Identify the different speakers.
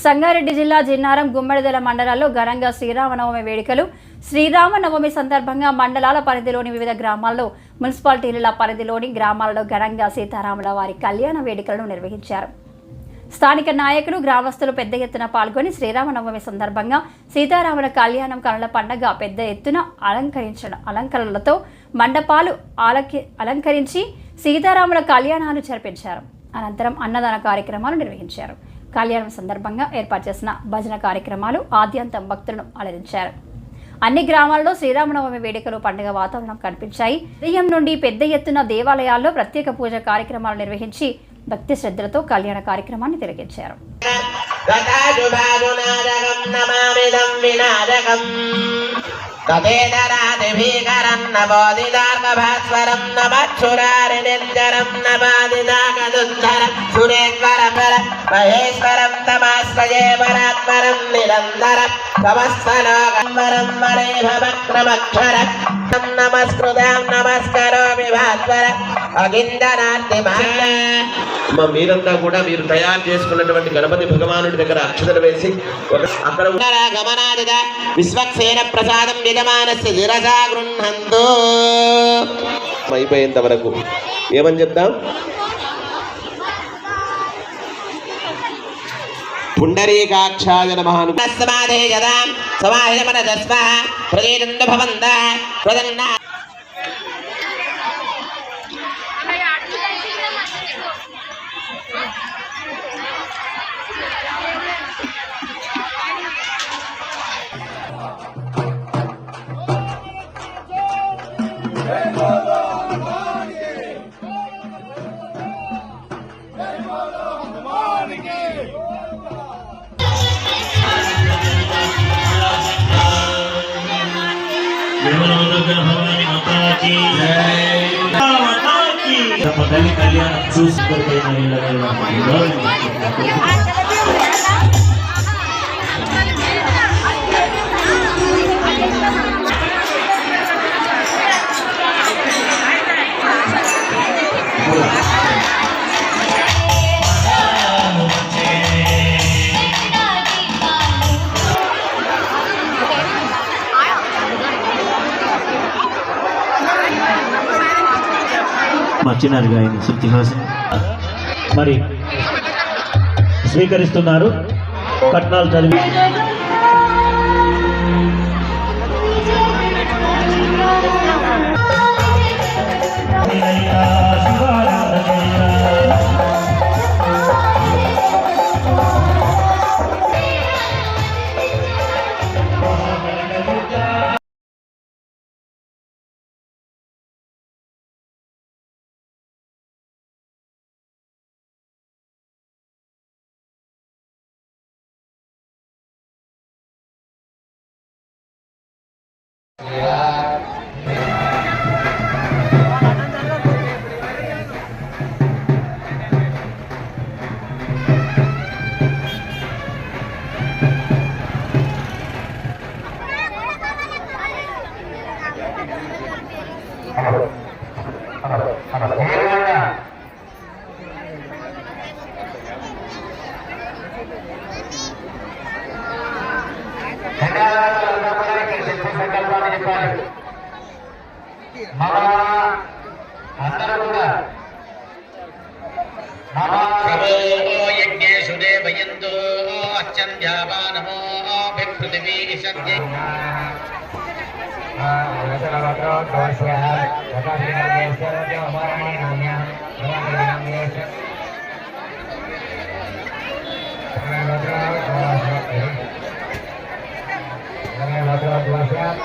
Speaker 1: సంగారెడ్డి జిల్లా జిన్నారం గుమ్మడిదల మండలాల్లో ఘనంగా శ్రీరామనవమి వేడుకలు. శ్రీరామనవమి సందర్భంగా మండలాల పరిధిలోని వివిధ గ్రామాల్లో, మున్సిపాలిటీల పరిధిలోని గ్రామాలలో ఘనంగా సీతారాముల వారి కళ్యాణ వేడుకలను నిర్వహించారు. స్థానిక నాయకులు, గ్రామస్తులు పెద్ద ఎత్తున పాల్గొని శ్రీరామనవమి సందర్భంగా సీతారాముల కళ్యాణం కనుల పండగ పెద్ద ఎత్తున అలంకరణలతో మండపాలు అలంకరించి సీతారాముల కళ్యాణాలు జరిపించారు. అనంతరం అన్నదాన కార్యక్రమాలు నిర్వహించారు. కళ్యాణం సందర్భంగా ఏర్పాటు చేసిన భజన కార్యక్రమాలు ఆద్యంతం భక్తులను అలరించారు. అన్ని గ్రామాల్లో శ్రీరామనవమి వేడుకలు పండుగ వాతావరణం కనిపించాయి. ఉదయం నుండి పెద్ద ఎత్తున దేవాలయాల్లో ప్రత్యేక పూజ కార్యక్రమాలు నిర్వహించి భక్తి శ్రద్ధలతో కళ్యాణ కార్యక్రమాన్ని తిలకించారు.
Speaker 2: తదేదరాదిభీకరం నవోదిదార్గభాస్వరం నమచ్చురారినిర్జరం నవాదిదాగదుద్ధరం సురేశ్వరపర మహేశ్వరం తమాశ్రయే పరాత్పరం నిరంతరం సమస్తలోకంవరం వరేభవక్రమక్షరం నమస్కృతం నమస్కరోమి భాస్వర అగిందనార్తి
Speaker 3: మీరంతా కూడా మీరు తయారు చేసుకున్నటువంటి గణపతి భగవానుడి దగ్గర అక్షతలు వేసి అక్కడ
Speaker 2: గమనాదిద విశ్వక్సేన ప్రసాదం యజమానస్య శిరసా గృహంతు.
Speaker 3: అయిపోయేంత వరకు ఏమని చెప్తాం?
Speaker 2: పుండరీకాక్షాయ నమః. సమాధే యదా సమాహిత మనస్వ ప్రజేంద్ర భవంత ప్రజన్న
Speaker 4: కళ్యాణం చూసుకుంటే మర్చినారుగా ఆయన శుద్ధిహాసం మరి స్వీకరిస్తున్నారు. కట్నాలు చదివి
Speaker 2: అందరూ కూడా యజ్ఞేషు దేవయంతో అత్యంధ్యాపానమో పృథివీ సత్య Terima kasih.